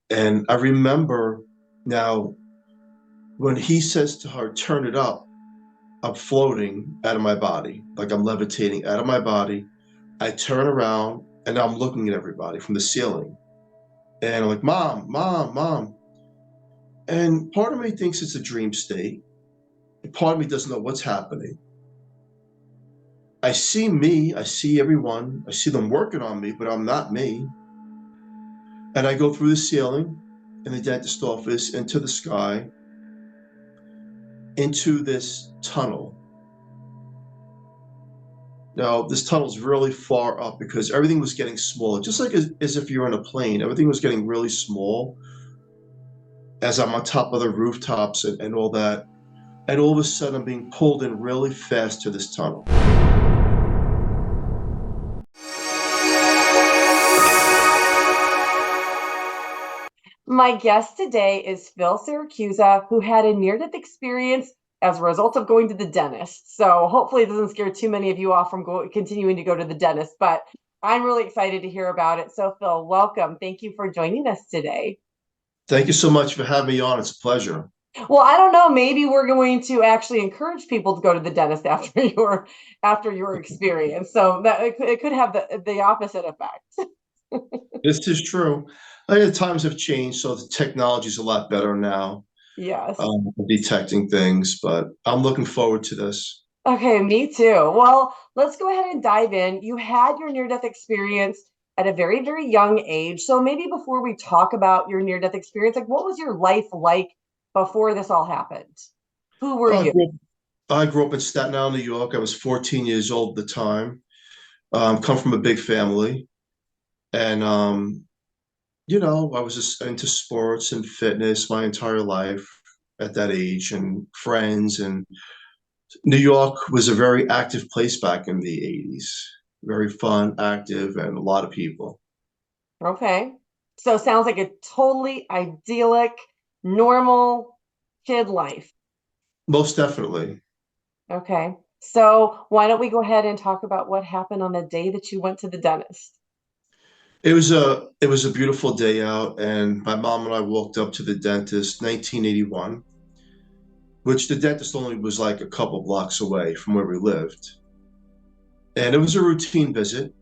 And I remember now when he says to her, turn it up, I'm floating out of my body, like I'm levitating out of my body. I turn around and now I'm looking at everybody from the ceiling. And I'm like, Mom, Mom, Mom. And part of me thinks it's a dream state. And part of me doesn't know what's happening. I see me, I see everyone, I see them working on me, but I'm not me. And I go through the ceiling in the dentist office into the sky, into this tunnel. Now, this tunnel's really far up because everything was getting smaller, just like as if you're in a plane. Everything was getting really small as I'm on top of the rooftops and all that. And all of a sudden, I'm being pulled in really fast to this tunnel. My guest today is Phil Siracusa, who had a near-death experience as a result of going to the dentist. So hopefully it doesn't scare too many of you off from continuing to go to the dentist, but I'm really excited to hear about it. So Phil, welcome. Thank you for joining us today. Thank you so much for having me on. It's a pleasure. Well, I don't know, maybe we're going to actually encourage people to go to the dentist after your experience. So that it could have the opposite effect. This is true. The times have changed, so the technology's a lot better now, Yes. detecting things, but I'm looking forward to this. Okay, me too. Well, let's go ahead and dive in. You had your near-death experience at a very, very young age. So maybe before we talk about your near-death experience, like what was your life like before this all happened? Who were I you? grew up, I grew up in Staten Island, New York. I was 14 years old at the time. Come from a big family, and I was just into sports and fitness my entire life at that age, and friends. And New York was a very active place back in the 80s. Very fun, active, and a lot of people. Okay. So sounds like a totally idyllic, normal kid life. Most definitely. Okay. So why don't we go ahead and talk about what happened on the day that you went to the dentist? It was a beautiful day out, and my mom and I walked up to the dentist, 1981, which the dentist only was like a couple blocks away from where we lived. And it was a routine visit.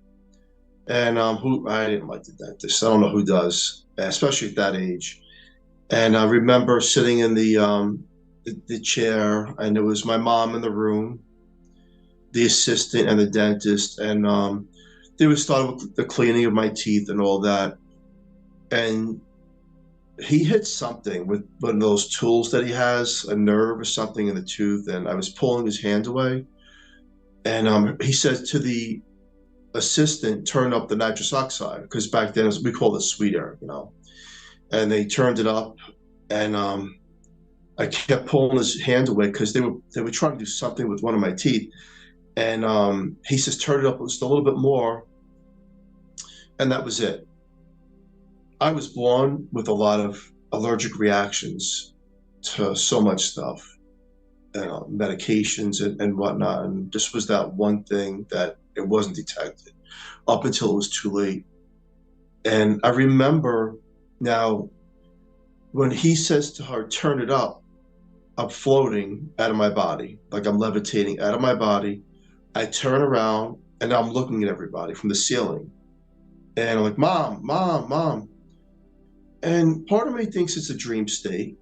And who I didn't like the dentist. I don't know who does, especially at that age. And I remember sitting in the chair, and it was my mom in the room, the assistant, and the dentist, and they would start with the cleaning of my teeth and all that. And he hit something with one of those tools that he has, a nerve or something in the tooth, and I was pulling his hand away. And he said to the assistant, turn up the nitrous oxide, because back then we called it sweet air. And they turned it up, and I kept pulling his hand away because they were trying to do something with one of my teeth. And he says, turn it up just a little bit more, and that was it. I was born with a lot of allergic reactions to so much stuff, medications and whatnot. And this was that one thing that it wasn't detected up until it was too late. And I remember now when he says to her, turn it up, I'm floating out of my body, like I'm levitating out of my body. I turn around and I'm looking at everybody from the ceiling. And I'm like, Mom, Mom, Mom. And part of me thinks it's a dream state.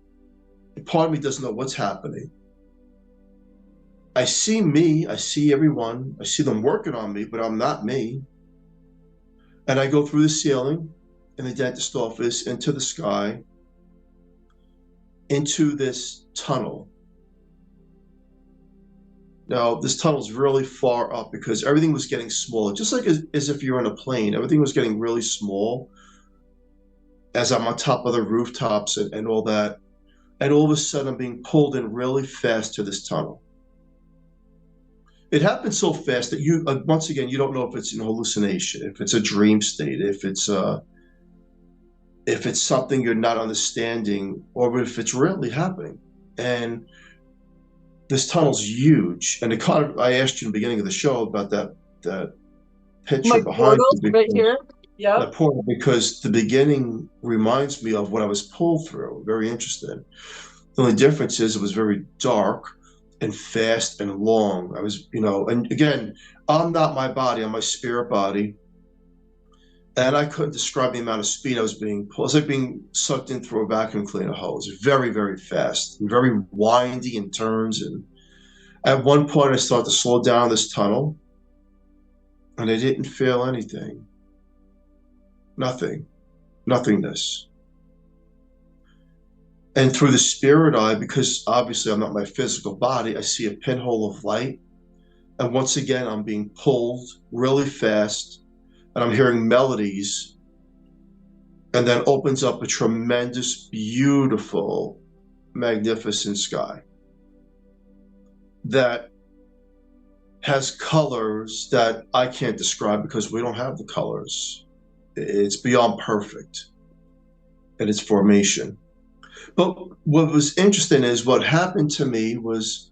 And part of me doesn't know what's happening. I see me, I see everyone, I see them working on me, but I'm not me. And I go through the ceiling in the dentist office into the sky, into this tunnel. Now, this tunnel's really far up because everything was getting smaller, just like as if you're in a plane. Everything was getting really small as I'm on top of the rooftops and all that. And all of a sudden, I'm being pulled in really fast to this tunnel. It happened so fast that once again, you don't know if it's an hallucination, if it's a dream state, if it's something you're not understanding, or if it's really happening. And this tunnel's huge. And I asked you in the beginning of the show about that My picture behind portals you right because here. Yep. Important because the beginning reminds me of what I was pulled through. Very interesting. The only difference is it was very dark and fast and long. I was, and again, I'm not my body, I'm my spirit body. And I couldn't describe the amount of speed I was being pulled. It was like being sucked in through a vacuum cleaner hose. Very, very fast and very windy in turns. And at one point, I started to slow down this tunnel, and I didn't feel anything. Nothing. Nothingness. And through the spirit eye, because obviously I'm not my physical body, I see a pinhole of light. And once again, I'm being pulled really fast, and I'm hearing melodies, and then opens up a tremendous, beautiful, magnificent sky that has colors that I can't describe because we don't have the colors. It's beyond perfect in its formation. But what was interesting is what happened to me was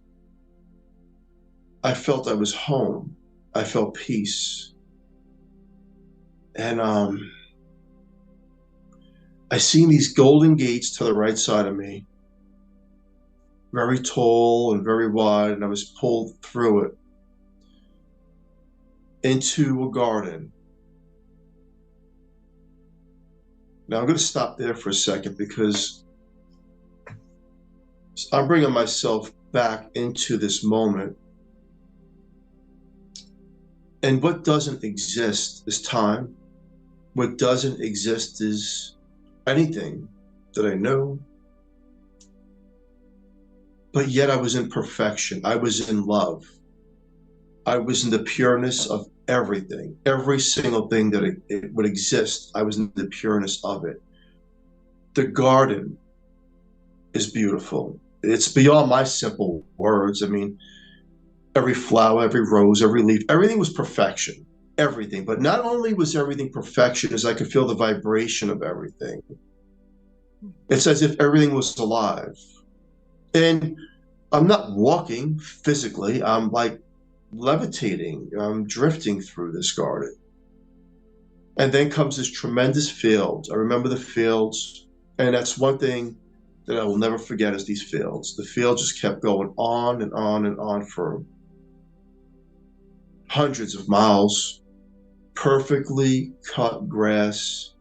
I felt I was home. I felt peace. And I seen these golden gates to the right side of me, very tall and very wide, and I was pulled through it into a garden. Now I'm going to stop there for a second because I'm bringing myself back into this moment. And what doesn't exist is time. What doesn't exist is anything that I know. But yet I was in perfection. I was in love. I was in the pureness of everything. Every single thing that it would exist, I was in the pureness of it. The garden is beautiful. It's beyond my simple words. I mean, every flower, every rose, every leaf, everything was perfection. Everything. But not only was everything perfection, as I could feel the vibration of everything. It's as if everything was alive. And I'm not walking physically. I'm like levitating. I'm drifting through this garden. And then comes this tremendous field. I remember the fields. And that's one thing that I will never forget is these fields. The field just kept going on and on and on for hundreds of miles. Perfectly cut grass,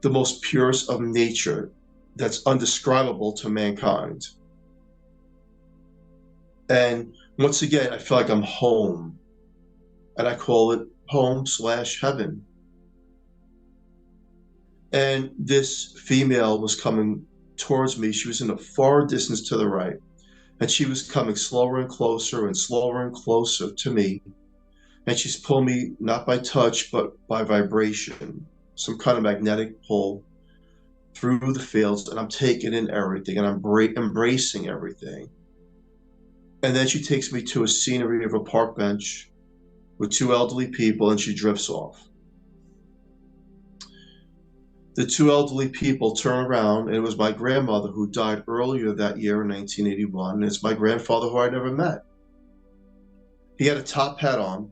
the most purest of nature that's undescribable to mankind. And once again, I feel like I'm home, and I call it home/heaven. And this female was coming towards me. She was in a far distance to the right, and she was coming slower and closer and slower and closer to me. And she's pulling me not by touch, but by vibration, some kind of magnetic pull through the fields, and I'm taking in everything, and I'm embracing everything. And then she takes me to a scenery of a park bench with two elderly people, and she drifts off. The two elderly people turn around, and it was my grandmother who died earlier that year in 1981, and it's my grandfather who I never met. He had a top hat on,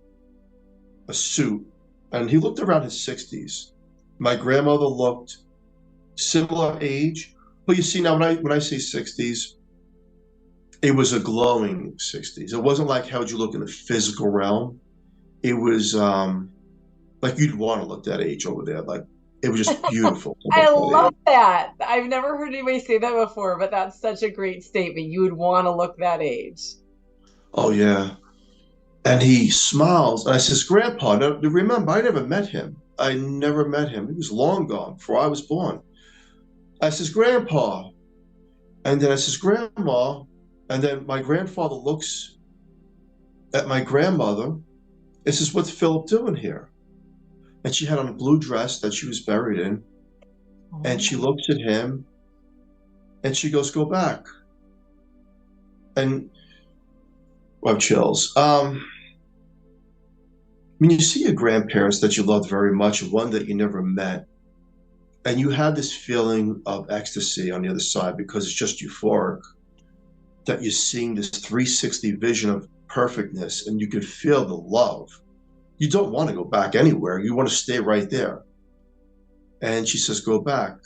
a suit, and he looked around his 60s. My grandmother looked similar age, but you see now when I say 60s, it was a glowing 60s. It wasn't like how would you look in the physical realm. It was like you'd want to look that age over there. Like it was just beautiful to I look that love age. that. I've never heard anybody say that before, but that's such a great statement. You would want to look that age. Oh yeah. And he smiles, and I says, "Grandpa, now, remember, I never met him. I never met him. He was long gone before I was born." I says, "Grandpa," and then I says, "Grandma," and then my grandfather looks at my grandmother. He says, "What's Philip doing here?" And she had on a blue dress that she was buried in, and she looks at him, and she goes, "Go back." And well, chills. When you see your grandparents that you loved very much, one that you never met, and you have this feeling of ecstasy on the other side because it's just euphoric, that you're seeing this 360 vision of perfectness, and you can feel the love you don't want to go back anywhere. You want to stay right there. And she says, go back.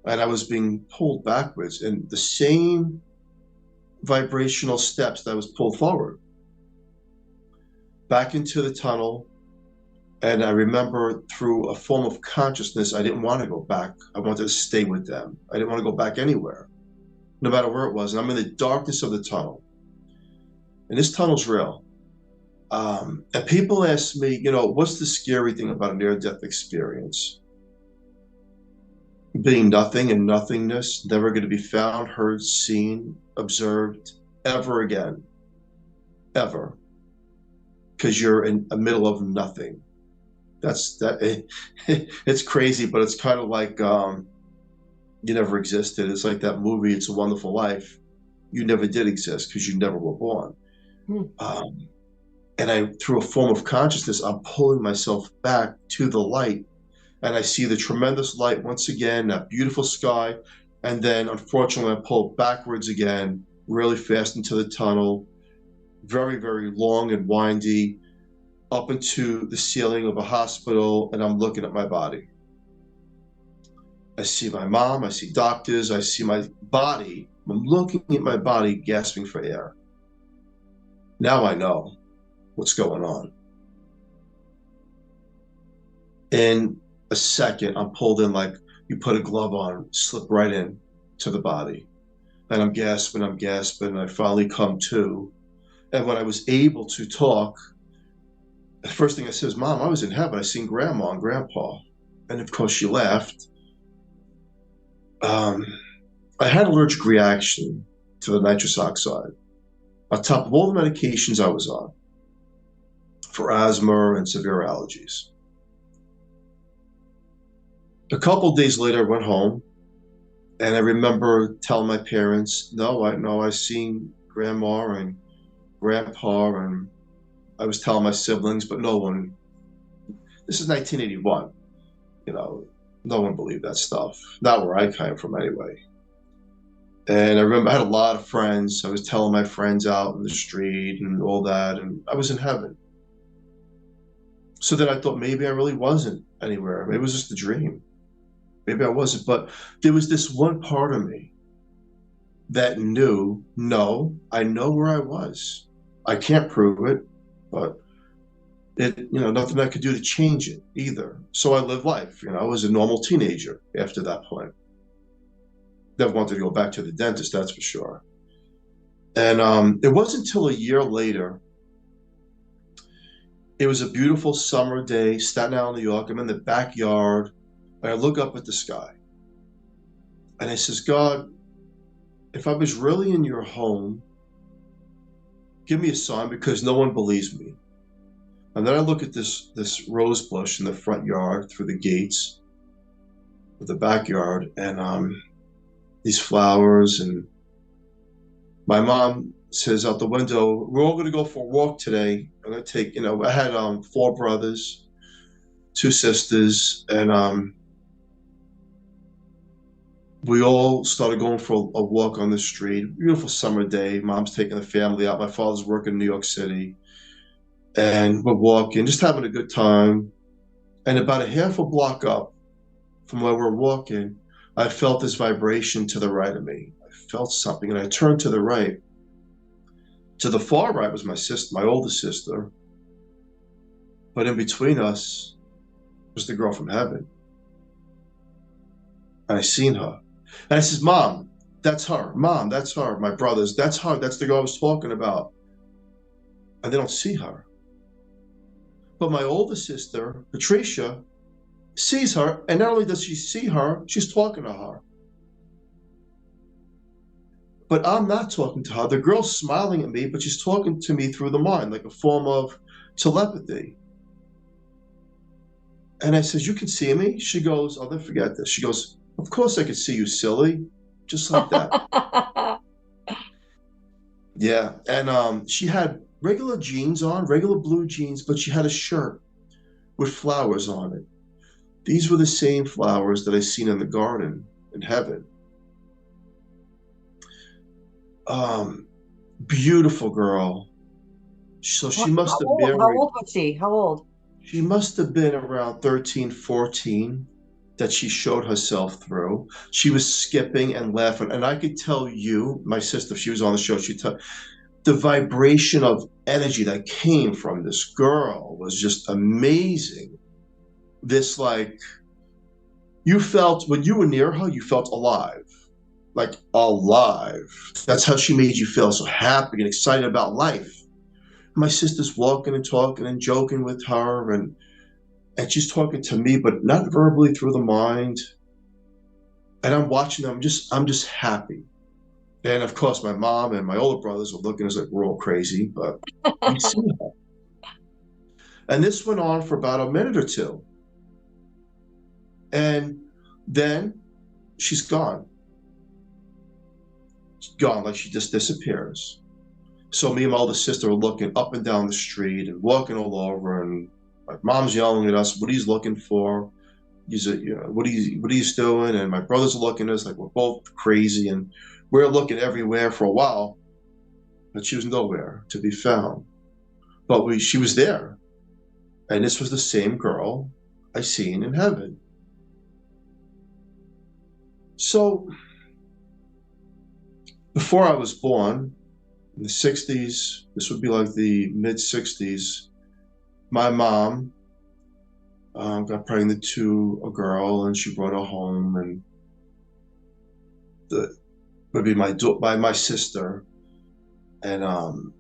And I was being pulled backwards in the same vibrational steps that I was pulled forward, back into the tunnel. And I remember through a form of consciousness, I didn't want to go back. I wanted to stay with them. I didn't want to go back anywhere, no matter where it was. And I'm in the darkness of the tunnel. And this tunnel's real. And people ask me, what's the scary thing about a near-death experience? Being nothing and nothingness, never going to be found, heard, seen, observed ever again. Ever. Because you're in the middle of nothing. It's crazy, but it's kind of like you never existed. It's like that movie, It's a Wonderful Life. You never did exist because you never were born. And through a form of consciousness, I'm pulling myself back to the light. And I see the tremendous light once again, that beautiful sky. And then, unfortunately, I pull backwards again, really fast into the tunnel, very, very long and windy, up into the ceiling of a hospital, and I'm looking at my body. I see my mom, I see doctors, I see my body. I'm looking at my body gasping for air. Now I know what's going on. In a second, I'm pulled in like you put a glove on, slip right in to the body. And I'm gasping, and I finally come to. And when I was able to talk, the first thing I said is, Mom, I was in heaven. I seen Grandma and Grandpa. And of course, she laughed. I had an allergic reaction to the nitrous oxide on top of all the medications I was on for asthma and severe allergies. A couple of days later, I went home, and I remember telling my parents, I seen Grandma and Grandpa, and I was telling my siblings, but no one. This is 1981. No one believed that stuff. Not where I came from, anyway. And I remember I had a lot of friends. I was telling my friends out in the street and all that, and I was in heaven. So then I thought maybe I really wasn't anywhere. Maybe it was just a dream. Maybe I wasn't. But there was this one part of me that knew, no, I know where I was. I can't prove it, but nothing I could do to change it either. So I lived life. I was a normal teenager after that point. Never wanted to go back to the dentist, that's for sure. And it wasn't until a year later. It was a beautiful summer day, Staten Island, New York. I'm in the backyard, and I look up at the sky. And I says, God, if I was really in your home, give me a sign, because no one believes me. And then I look at this rose bush in the front yard through the gates of the backyard, and these flowers. And my mom says out the window, we're all going to go for a walk today. I'm going to take, I had 4 brothers, 2 sisters, and we all started going for a walk on the street. Beautiful summer day. Mom's taking the family out. My father's working in New York City. And we're walking, just having a good time. And about a half a block up from where we're walking, I felt this vibration to the right of me. I felt something, and I turned to the right. To the far right was my sister, my older sister. But in between us was the girl from heaven. And I seen her. And I says, Mom, that's her. Mom, that's her. My brothers, that's her. That's the girl I was talking about. And they don't see her. But my older sister, Patricia, sees her. And not only does she see her, she's talking to her. But I'm not talking to her. The girl's smiling at me, but she's talking to me through the mind, like a form of telepathy. And I says, you can see me? She goes, I'll never forget this. She goes, of course I could see you, silly. Just like that. Yeah. And she had regular jeans on, regular blue jeans, but she had a shirt with flowers on it. These were the same flowers that I seen in the garden in heaven. Beautiful girl. So How, she must how have old? How married, old was she? How old? she must have been around 13, 14 that she showed herself through. She was skipping and laughing. And I could tell you, my sister, if she was on the show, she'd tell the vibration of energy that came from this girl was just amazing. This, like, you felt when you were near her, you felt alive, like alive. That's how she made you feel, so happy and excited about life. My sister's walking and talking and joking with her, and she's talking to me, but not verbally, through the mind. And I'm watching them. I'm just happy. And of course, my mom and my older brothers are looking at us like we're all crazy, but we see her. And this went on for about a minute or two. And then she's gone. She's gone, like she just disappears. So me and my older sister are looking up and down the street and walking all over, and my mom's yelling at us what he's looking for. He's what he's doing, and my brothers are looking at us like we're both crazy, and we're looking everywhere for a while, but she was nowhere to be found. But she was there, and this was the same girl I seen in heaven. So before I was born, in the 60s, this would be like the mid 60s, my mom got pregnant to a girl, and she brought her home, and the would be my sister, and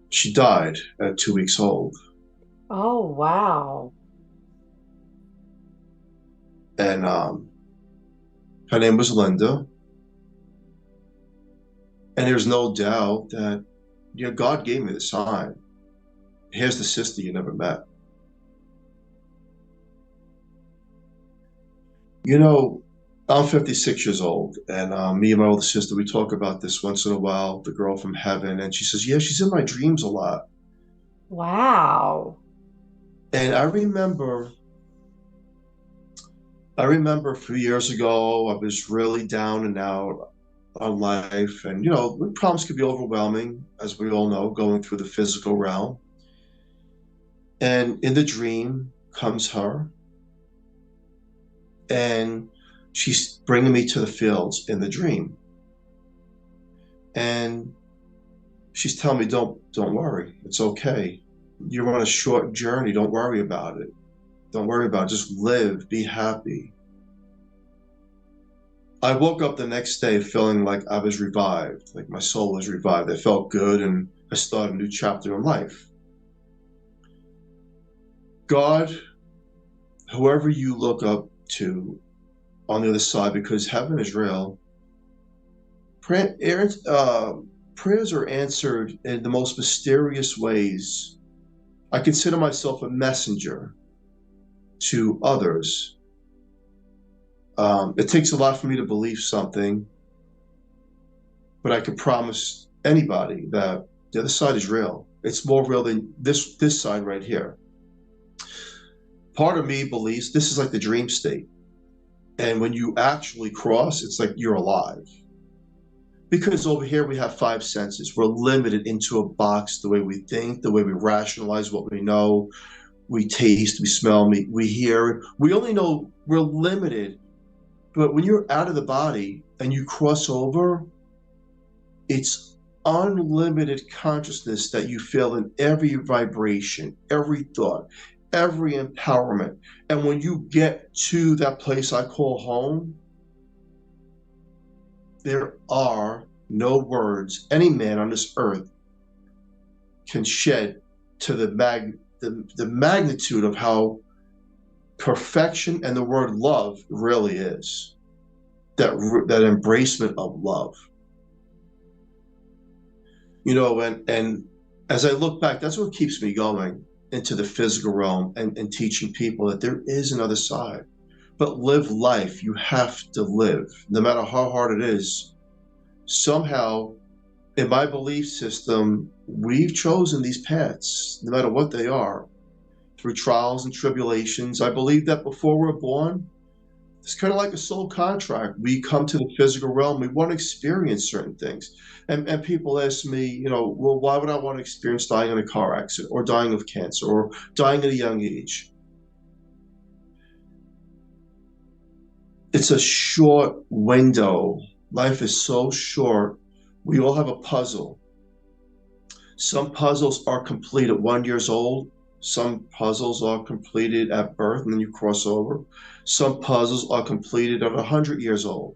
she died at 2 weeks old. Oh, wow. And her name was Linda. And there's no doubt that, God gave me the sign. Here's the sister you never met. You know, I'm 56 years old, and me and my older sister, we talk about this once in a while, the girl from heaven, and she says, yeah, she's in my dreams a lot. Wow. And I remember a few years ago, I was really down and out on life. And, problems could be overwhelming, as we all know, going through the physical realm. And in the dream comes her, and she's bringing me to the fields in the dream. And she's telling me, don't worry. It's okay. You're on a short journey. Don't worry about it. Don't worry about it. Just live, be happy. I woke up the next day feeling like I was revived, like my soul was revived. I felt good, and I started a new chapter in life. God, whoever you look up to on the other side, because heaven is real, prayers are answered in the most mysterious ways. I consider myself a messenger to others. It takes a lot for me to believe something, but I can promise anybody that the other side is real. It's more real than this side right here. Part of me believes this is like the dream state. And when you actually cross, it's like you're alive. Because over here we have five senses. We're limited into a box, the way we think, the way we rationalize what we know. We taste, we smell, we hear. We only know we're limited. But when you're out of the body and you cross over, it's unlimited consciousness that you feel in every vibration, every thought, every empowerment. And when you get to that place I call home, there are no words any man on this earth can shed to the magnitude of how perfection and the word love really is. That embracement of love. And as I look back, that's what keeps me going into the physical realm, and teaching people that there is another side. But live life. You have to live, no matter how hard it is. Somehow, in my belief system, we've chosen these paths, no matter what they are, through trials and tribulations. I believe that before we're born, It's kind of like a soul contract. We come to the physical realm, we want to experience certain things. And people ask me, well, why would I want to experience dying in a car accident or dying of cancer or dying at a young age? It's a short window. Life is so short. We all have a puzzle. Some puzzles are complete at 1 years old. Some puzzles are completed at birth and then you cross over. Some puzzles are completed at 100 years old.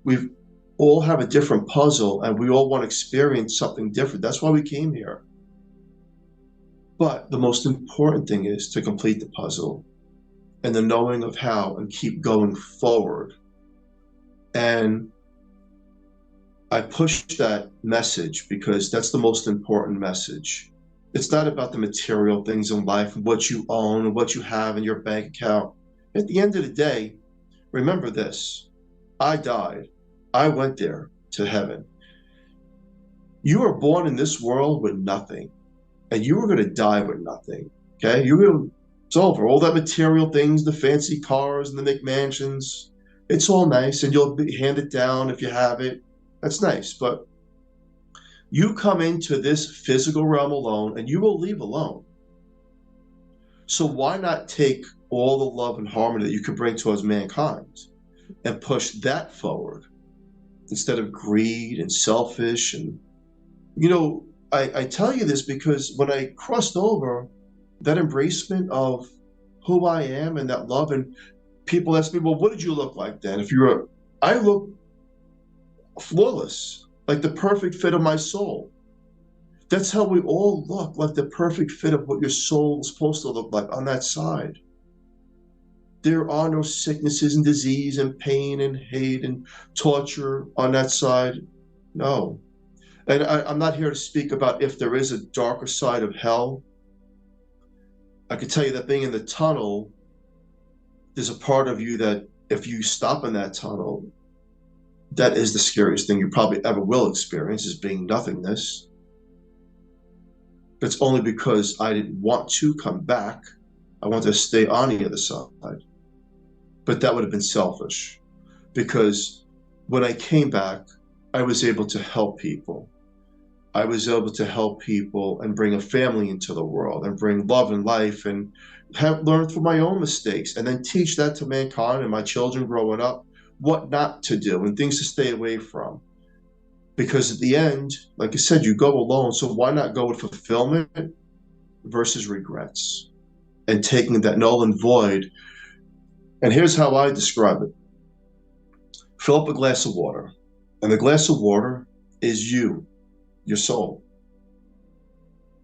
We all have a different puzzle and we all want to experience something different. That's why we came here. But the most important thing is to complete the puzzle and the knowing of how and keep going forward. And I push that message because that's the most important message. It's not about the material things in life, what you own and what you have in your bank account. At the end of the day, remember this. I died. I went there to heaven. You were born in this world with nothing, and you were going to die with nothing. Okay? It's over. All that material things, the fancy cars and the McMansions, it's all nice, and you'll hand it down if you have it. That's nice, but you come into this physical realm alone and you will leave alone. So why not take all the love and harmony that you could bring towards mankind and push that forward instead of greed and selfish? And, I tell you this because when I crossed over, that embracement of who I am and that love, and people ask me, well, what did you look like then? I look flawless, like the perfect fit of my soul. That's how we all look, like the perfect fit of what your soul is supposed to look like on that side. There are no sicknesses and disease and pain and hate and torture on that side. No. And I'm not here to speak about if there is a darker side of hell. I can tell you that being in the tunnel, there's a part of you that if you stop in that tunnel, that is the scariest thing you probably ever will experience, is being nothingness. It's only because I didn't want to come back. I wanted to stay on the other side. But that would have been selfish because when I came back, I was able to help people. I was able to help people and bring a family into the world and bring love and life and have learned from my own mistakes and then teach that to mankind and my children growing up, what not to do and things to stay away from. Because at the end, like I said, you go alone. So why not go with fulfillment versus regrets and taking that null and void? And here's how I describe it. Fill up a glass of water, and the glass of water is you, your soul.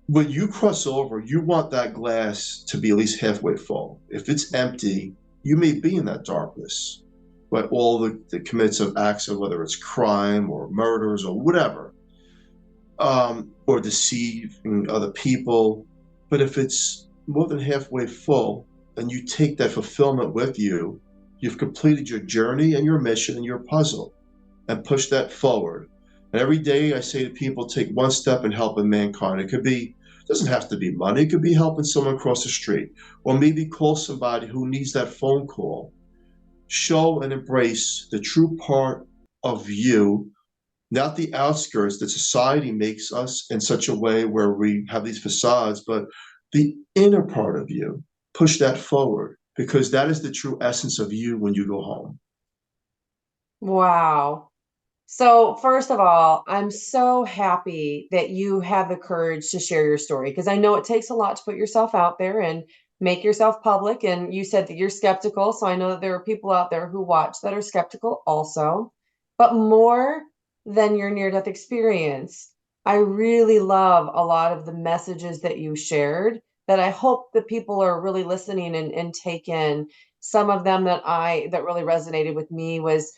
When you cross over, you want that glass to be at least halfway full. If it's empty, you may be in that darkness, but all the commits of acts of whether it's crime or murders or whatever, or deceiving other people. But if it's more than halfway full and you take that fulfillment with you, you've completed your journey and your mission and your puzzle and push that forward. And every day I say to people, take one step in helping mankind. It doesn't have to be money. It could be helping someone cross the street or maybe call somebody who needs that phone call. Show and embrace the true part of you, not the outskirts that society makes us in such a way where we have these facades, but the inner part of you. Push that forward because that is the true essence of you when you go home. Wow. So, first of all, I'm so happy that you have the courage to share your story because I know it takes a lot to put yourself out there and make yourself public. And you said that you're skeptical. So, I know that there are people out there who watch that are skeptical also. But more than your near death experience, I really love a lot of the messages that you shared that I hope that people are really listening and take in. Some of them that really resonated with me was,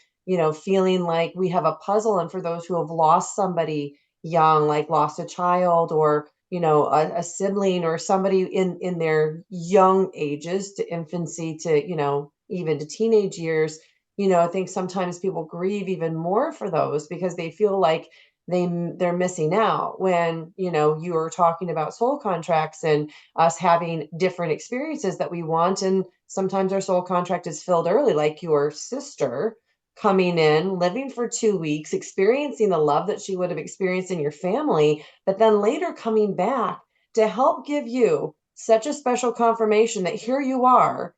feeling like we have a puzzle. And for those who have lost somebody young, like lost a child or, a sibling or somebody in their young ages to infancy to, even to teenage years, I think sometimes people grieve even more for those because they feel like they're missing out. When, you know, you were talking about soul contracts and us having different experiences that we want, and sometimes our soul contract is filled early, like your sister coming in, living for 2 weeks, experiencing the love that she would have experienced in your family, but then later coming back to help give you such a special confirmation that here you are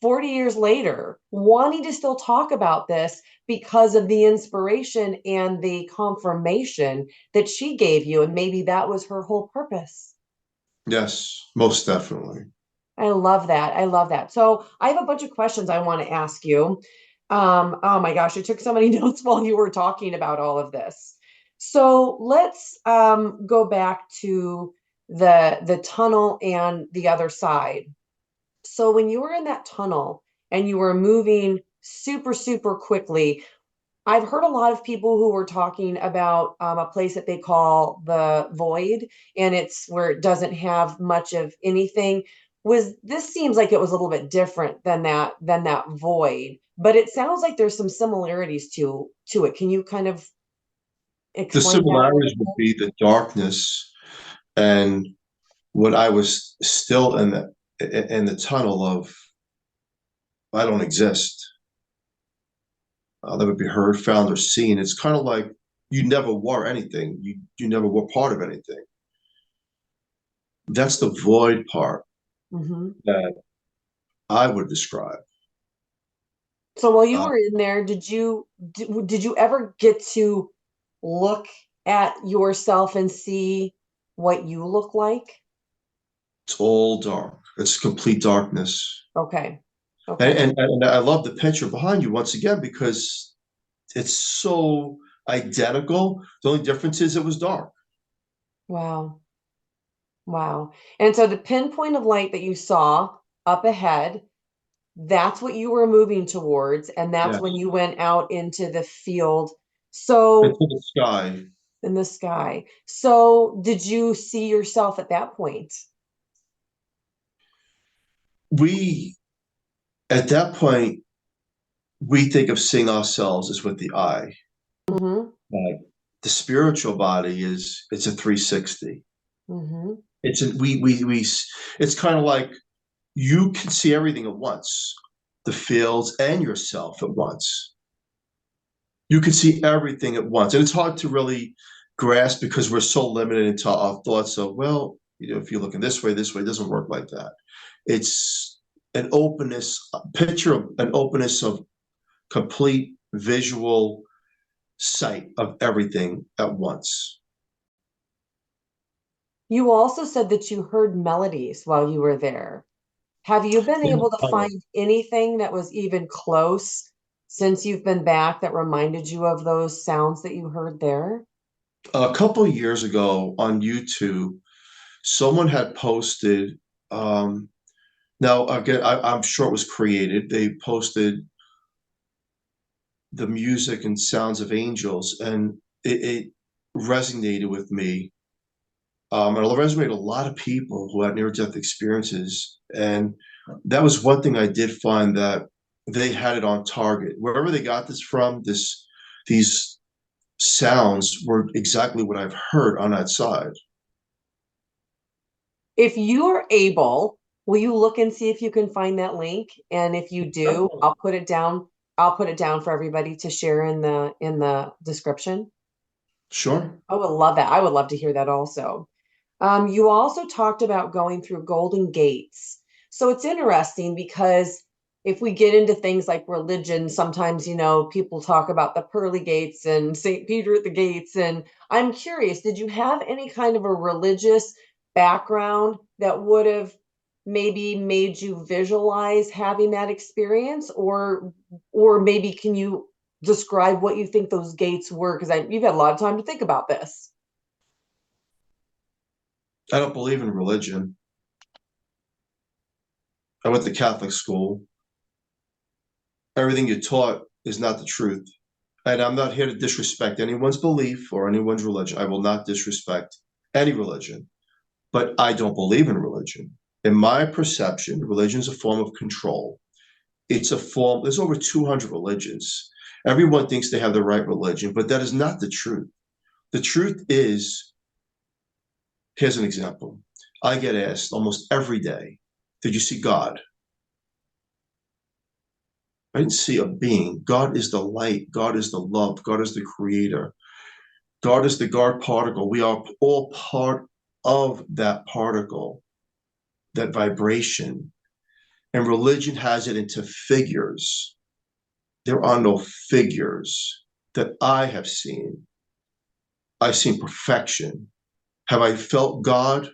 40 years later, wanting to still talk about this because of the inspiration and the confirmation that she gave you. And maybe that was her whole purpose. Yes, most definitely. I love that. I love that. So I have a bunch of questions I want to ask you. Oh my gosh, I took so many notes while you were talking about all of this. So let's go back to the tunnel and the other side. So when you were in that tunnel and you were moving super, super quickly, I've heard a lot of people who were talking about a place that they call the void, and it's where it doesn't have much of anything. Was this seems like it was a little bit different than that void, but it sounds like there's some similarities to it. Can you kind of The explain that a little similarities would be the darkness and what I was still in the tunnel of I don't exist. That would be heard, found, or seen. It's kind of like you never were anything. You never were part of anything. That's the void part bit? that I would describe. So while you Uh, were in there, did you ever get to look at yourself and see what you look like? it's all dark. It's complete darkness. Okay. And, Okay. and and I love the picture behind you once again because it's so identical. The only difference is it was dark. Wow. Wow. And so the pinpoint of light that you saw up ahead, that's what you were moving towards, and that's when Yes. you went out into the field. Into So the sky. in the sky. So did you see yourself at that point? We at that point we think of seeing ourselves as with the eye. Mm-hmm. But the spiritual body is it's a 360. Mm-hmm. It's a, we it's kind of like you can see everything at once, the fields and yourself at once. You can see everything at once. And it's hard to really grasp because we're so limited into our thoughts of, well, if you're looking this way, it doesn't work like that. It's an openness, picture of an openness of complete visual sight of everything at once. You also said that you heard melodies while you were there. Have you been In the able to tunnel. find anything that was even close since you've been back that reminded you of those sounds that you heard there? A couple of years ago on YouTube, someone had posted, now again, I'm sure it was created. They posted the music and sounds of angels, and it resonated with me. And it resonated with a lot of people who had near-death experiences. And that was one thing I did find that they had it on target. Wherever they got this from, these sounds were exactly what I've heard on that side. If you're able, will you look and see if you can find that link? And if you do, I'll put it down. I'll put it down for everybody to share in the description. Sure. I would love that. I would love to hear that also. You also talked about going through golden gates. So it's interesting because if we get into things like religion, sometimes, you know, people talk about the pearly gates and St. Peter at the gates. And I'm curious, did you have any kind of a religious background that would have maybe made you visualize having that experience? Or maybe can you describe what you think those gates were? Because you've had a lot of time to think about this. I don't believe in religion. I went to Catholic school. Everything you're taught is not the truth. And I'm not here to disrespect anyone's belief or anyone's religion. I will not disrespect any religion, but I don't believe in religion. In my perception, religion is a form of control. It's a form, there's over 200 religions. Everyone thinks they have the right religion, but that is not the truth. The truth is, here's an example. I get asked almost every day, did you see God? I didn't see a being. God is the light. God is the love. God is the creator. God is the God particle. We are all part of that particle, that vibration. And religion has it into figures. There are no figures that I have seen. I've seen perfection. Have I felt God?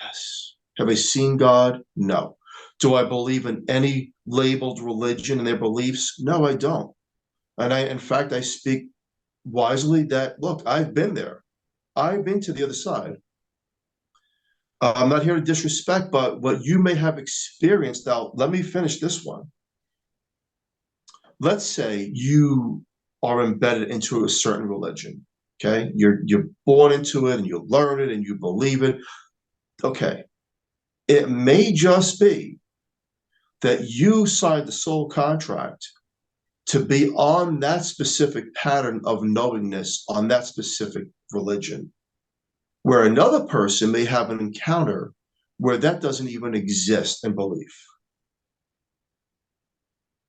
Yes. Have I seen God? No. Do I believe in any labeled religion and their beliefs? No, I don't. And in fact, I speak wisely that, look, I've been there. I've been to the other side. I'm not here to disrespect, but what you may have experienced, now, let me finish this one. Let's say you are embedded into a certain religion, okay? You're born into it and you learn it and you believe it. Okay. It may just be that you signed the soul contract to be on that specific pattern of knowingness on that specific religion, where another person may have an encounter where that doesn't even exist in belief.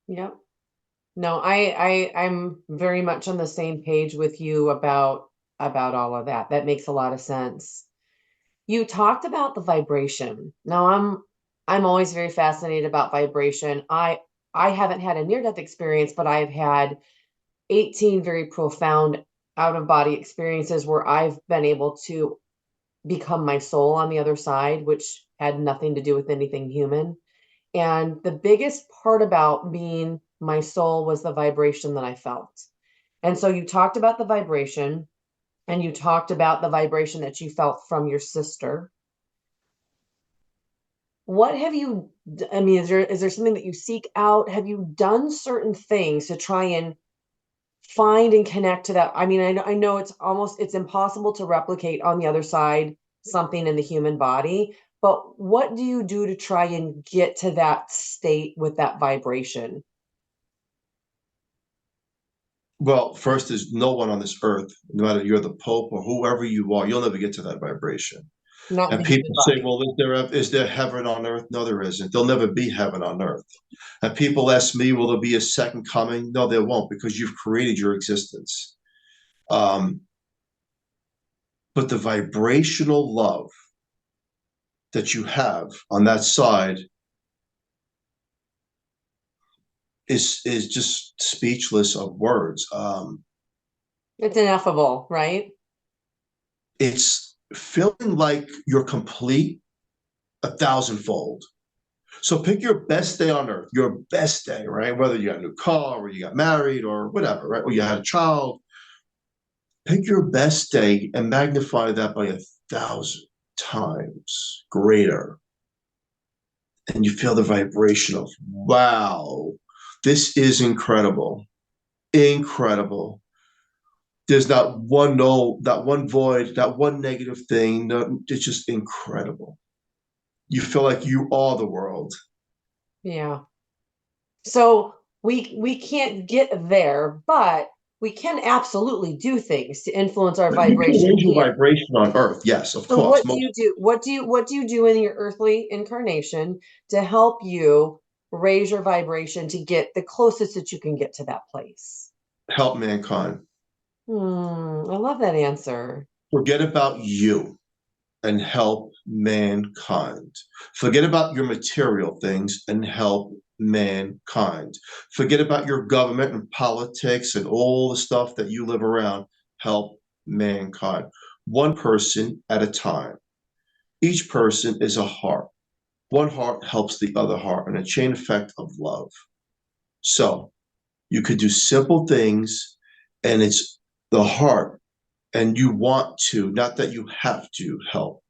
Yep. No, I'm very much on the same page with you about all of that. That makes a lot of sense. You talked about the vibration. Now I'm always very fascinated about vibration. I haven't had a near death experience, but I've had 18 very profound out of body experiences where I've been able to become my soul on the other side, which had nothing to do with anything human. And the biggest part about being my soul was the vibration that I felt. And so you talked about the vibration and you talked about the vibration that you felt from your sister. What have you, I mean, is there something that you seek out? Have you done certain things to try and find and connect to that? I mean, I know it's impossible to replicate on the other side something in the human body, but what do you do to try and get to that state with that vibration? Well, first, there's no one on this earth, no matter you're the Pope or whoever you are, you'll never get to that vibration. Not in And the people human say, body. well, is there heaven on earth? No, there isn't. There'll never be heaven on earth. And people ask me, will there be a second coming? No, there won't, because you've created your existence. Um, but the vibrational love that you have on that side is just speechless of words. It's ineffable, right? It's feeling like you're complete a thousandfold. So pick your best day on earth, your best day, right? Whether you got a new car or you got married or whatever, right? Or you had a child. Pick your best day and magnify that by 1,000 times greater. And you feel the vibration of, wow, this is incredible. Incredible. There's not one no, not one void, not one negative thing. No, it's just incredible. You feel like you are the world. Yeah. So we can't get there, but we can absolutely do things to influence our But you can vibration raise your here. vibration on Earth, yes, of So course. what do you do? What do you do in your earthly incarnation to help you raise your vibration to get the closest that you can get to that place? Help mankind. I love that answer. Forget about you and help mankind. Forget about your material things and help mankind. Forget about your government and politics and all the stuff that you live around. Help mankind. One person at a time. Each person is a heart. One heart helps the other heart in a chain effect of love. So you could do simple things, and it's the heart, and you want to, not that you have to help.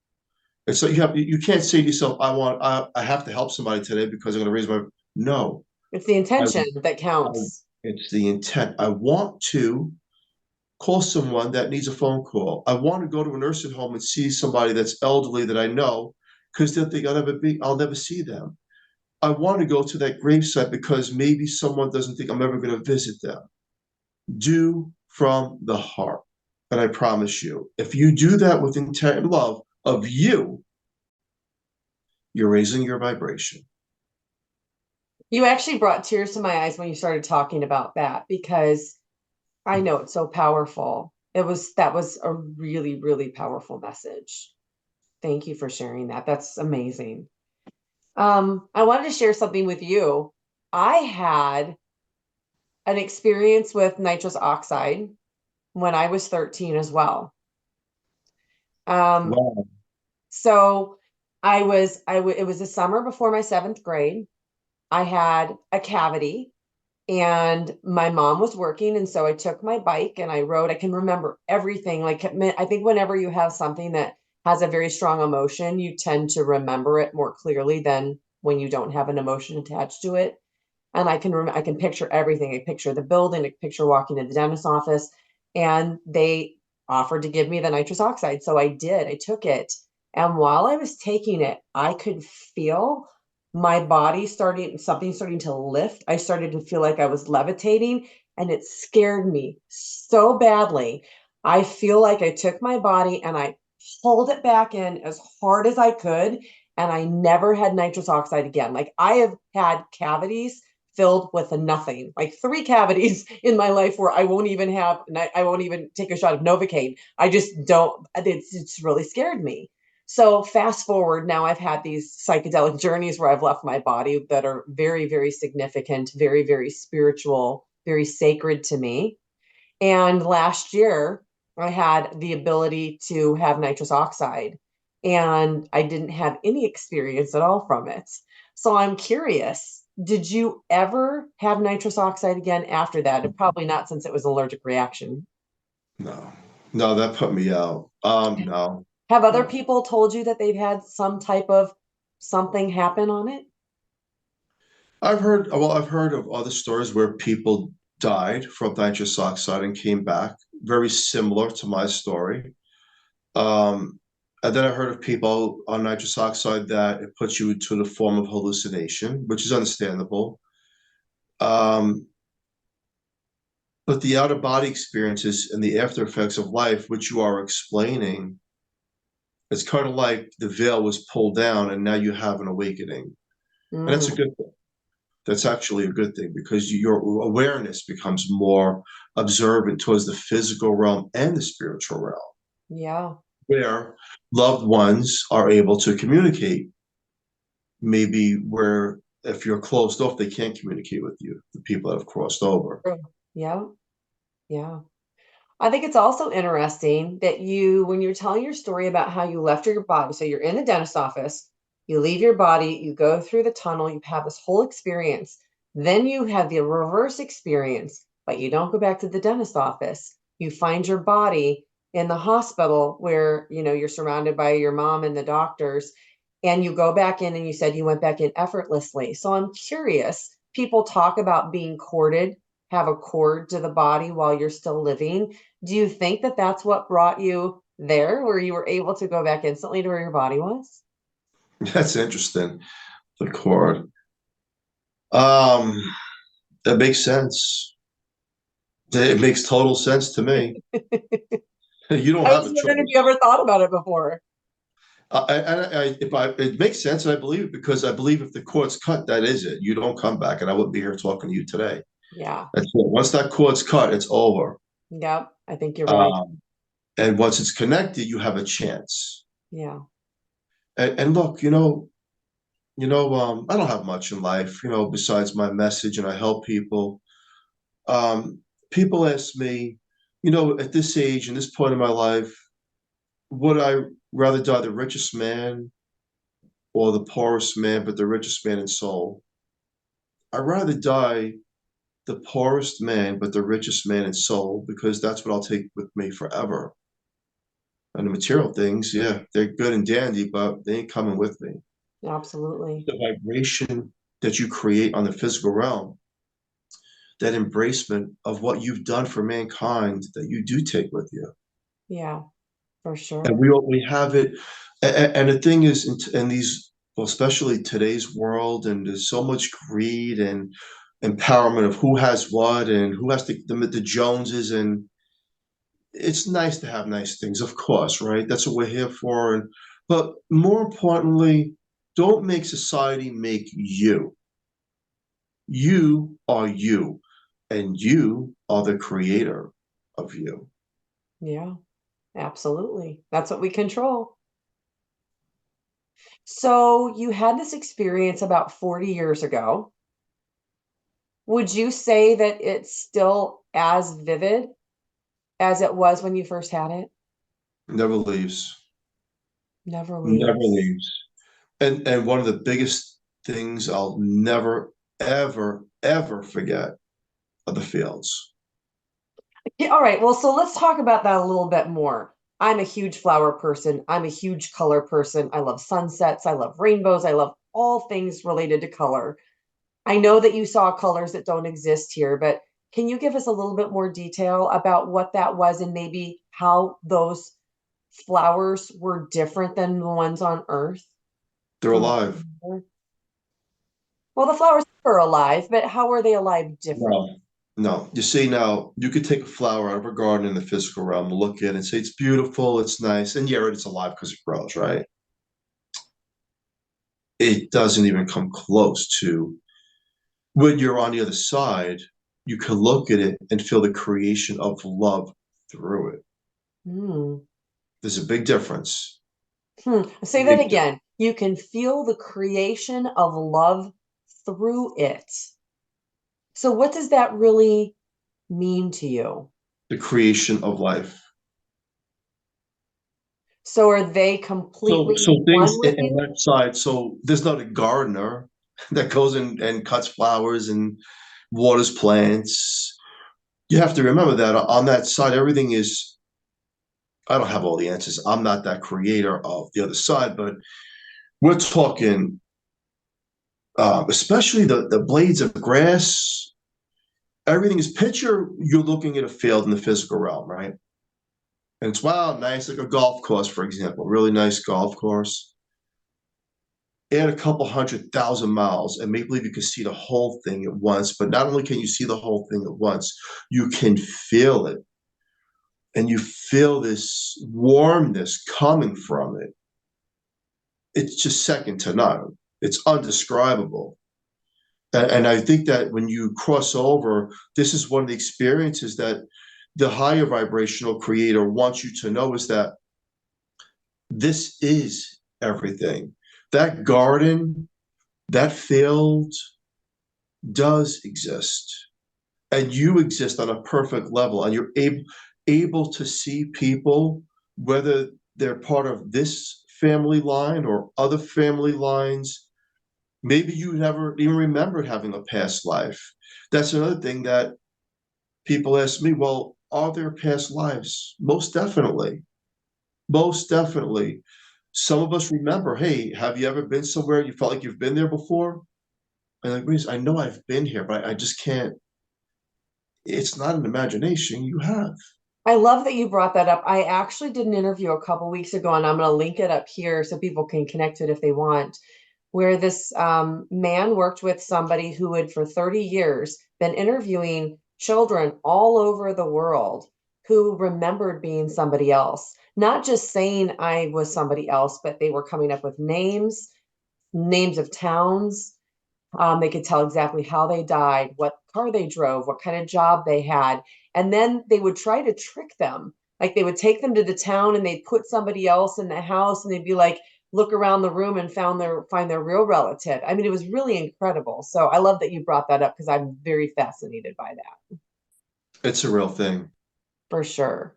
It's like you can't say to yourself, I have to help somebody today because I'm going to raise my no. It's the I, intention that I counts. it's the intent. I want to call someone that needs a phone call. I want to go to a nursing home and see somebody that's elderly that I know because they'll think I'll never see them. I want to go to that gravesite because maybe someone doesn't think I'm ever going to visit them. Do from the heart. And I promise you, if you do that with intent and love of you, you're raising your vibration. You actually brought tears to my eyes when you started talking about that because I know it's so powerful. That was a really, really powerful message. Thank you for sharing that. That's amazing. I wanted to share something with you. I had an experience with nitrous oxide when I was 13 as well. Um, Wow. so it was the summer before my seventh grade. I had a cavity and my mom was working. And so I took my bike and I rode. I can remember everything. Like, I think whenever you have something that has a very strong emotion, you tend to remember it more clearly than when you don't have an emotion attached to it. And I can picture everything. I picture the building, I picture walking to the dentist's office, and they offered to give me the nitrous oxide. So I did. I took it. And while I was taking it, I could feel my body something starting to lift. I started to feel like I was levitating, and it scared me so badly. I feel like I took my body and I pulled it back in as hard as I could, and I never had nitrous oxide again. Like, I have had cavities filled with a nothing, like 3 cavities in my life where I won't even take a shot of Novocaine. I just don't, it's really scared me. So fast forward, now I've had these psychedelic journeys where I've left my body that are very, very significant, very, very spiritual, very sacred to me. And last year, I had the ability to have nitrous oxide, and I didn't have any experience at all from it. So I'm curious, did you ever have nitrous oxide again after that? And probably not, since it was an allergic reaction. No, no, that put me out. No, Have other no. people told you that they've had some type of something happen on it? I've heard of other stories where people died from nitrous oxide and came back, very similar to my story. Um, and then I heard of people on nitrous oxide that it puts you into the form of hallucination, which is understandable. Um, but the out of body experiences and the after effects of life, which you are explaining, it's kind of like the veil was pulled down and now you have an awakening. And that's a Mm, good thing. That's actually a good thing because your awareness becomes more observant towards the physical realm and the spiritual realm, yeah. where loved ones are able to communicate. Maybe where if you're closed off, they can't communicate with you, the people that have crossed over. True. Yeah. Yeah. I think it's also interesting that when you're telling your story about how you left your body, so you're in the dentist office, you leave your body, you go through the tunnel, you have this whole experience. Then you have the reverse experience, but you don't go back to the dentist office. You find your body in the hospital where, you're surrounded by your mom and the doctors, and you go back in and you said you went back in effortlessly. So I'm curious, people talk about being corded, have a cord to the body while you're still living. Do you think that that's what brought you there, where you were able to go back instantly to where your body was? That's interesting. The chord. Um, that makes sense. It makes total sense to me. You don't I have was a wondering if you choice. ever thought about it before. It makes sense, and I believe it because I believe if the cord's cut, that is it. You don't come back, and I wouldn't be here talking to you today. Yeah. That's it. Once that cord's cut, it's over. Yep. I think you're right. Um, and once it's connected, you have a chance. Yeah. And look, I don't have much in life, besides my message, and I help people. Um, People ask me, at this age and this point in my life, would I rather die the richest man or the poorest man, but the richest man in soul? I'd rather die the poorest man, but the richest man in soul, because that's what I'll take with me forever. And the material things, yeah, they're good and dandy, but they ain't coming with me. Absolutely. The vibration that you create on the physical realm, that embracement of what you've done for mankind that you do take with you. Yeah, for And sure. we have it. And the thing is, in these, well, especially today's world, and there's so much greed and empowerment of who has what and who has the Joneses. And it's nice to have nice things, of course, right? That's what we're here for. But more importantly, don't make society make you. You are you, and you are the creator of you. Yeah, absolutely. That's what we control. So you had this experience about 40 years ago. Would you say that it's still as vivid as it was when you first had it? Never leaves. Never Never leaves. leaves. And one of the biggest things I'll never, ever, ever forget are the fields. Yeah, all right. Well, so let's talk about that a little bit more. I'm a huge flower person. I'm a huge color person. I love sunsets. I love rainbows. I love all things related to color. I know that you saw colors that don't exist here, but can you give us a little bit more detail about what that was and maybe how those flowers were different than the ones on Earth They're from what you alive. remember? Well, the flowers are alive, but how are they alive differently? No, no. You see, now you could take a flower out of a garden in the physical realm, look at it and say it's beautiful, it's nice, and yeah, it's alive because it grows, right? It doesn't even come close to when you're on the other side, you can look at it and feel the creation of love through it. Hmm. There's a big difference. Say that Big difference. again. You can feel the creation of love through it. So, what does that really mean to you? The creation of life. So, are they So completely things one with on you? that side. So there's not a gardener that goes in and cuts flowers and waters plants. You have to remember that on that side, everything is. I don't have all the answers. I'm not that creator of the other side, but we're talking, especially the blades of grass. Everything is picture. You're looking at a field in the physical realm, right? And it's wow, nice, like a golf course, for example, really nice golf course. Add a couple 100,000 miles, and make believe you can see the whole thing at once. But not only can you see the whole thing at once, you can feel it, and you feel this warmness coming from it. It's just second to none. It's undescribable. And I think that when you cross over, this is one of the experiences that the higher vibrational creator wants you to know is that this is everything. That garden, that field does exist. And you exist on a perfect level. And you're able to see people, whether they're part of this family line or other family lines. Maybe you never even remembered having a past life. That's another thing that people ask me, well, are there past lives? Most definitely. Most definitely. Some of us remember, hey, have you ever been somewhere you felt like you've been there before? And like, "Reese, I know I've been here, but I just can't. It's not an imagination. You have. I love that you brought that up. I actually did an interview a couple weeks ago, and I'm going to link it up here so people can connect to it if they want, where this man worked with somebody who had for 30 years been interviewing children all over the world who remembered being somebody else. Not just saying I was somebody else, but they were coming up with names, names of towns. They could tell exactly how they died, what car they drove, what kind of job they had. And then they would try to trick them. Like they would take them to the town and they'd put somebody else in the house and they'd be like, look around the room and find their real relative. I mean, it was really incredible. So I love that you brought that up because I'm very fascinated by that. It's a real thing. For sure.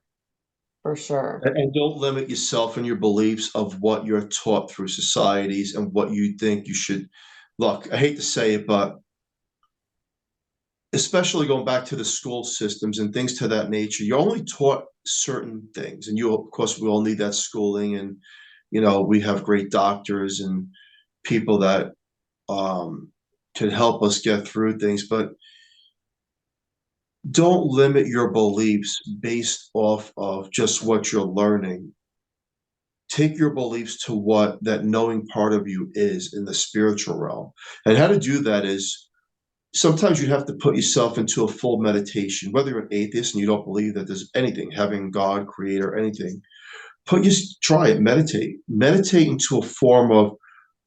For sure. And don't limit yourself and your beliefs of what you're taught through societies and what you think you should. Look, I hate to say it, but especially going back to the school systems and things to that nature, you're only taught certain things. And you, of course, we all need that schooling. And, we have great doctors and people that um, can help us get through things. But don't limit your beliefs based off of just what you're learning. Take your beliefs to what that knowing part of you is in the spiritual realm. And how to do that is sometimes you have to put yourself into a full meditation, whether you're an atheist and you don't believe that there's anything, heaven, God, creator, anything. Try it, meditate into a form of,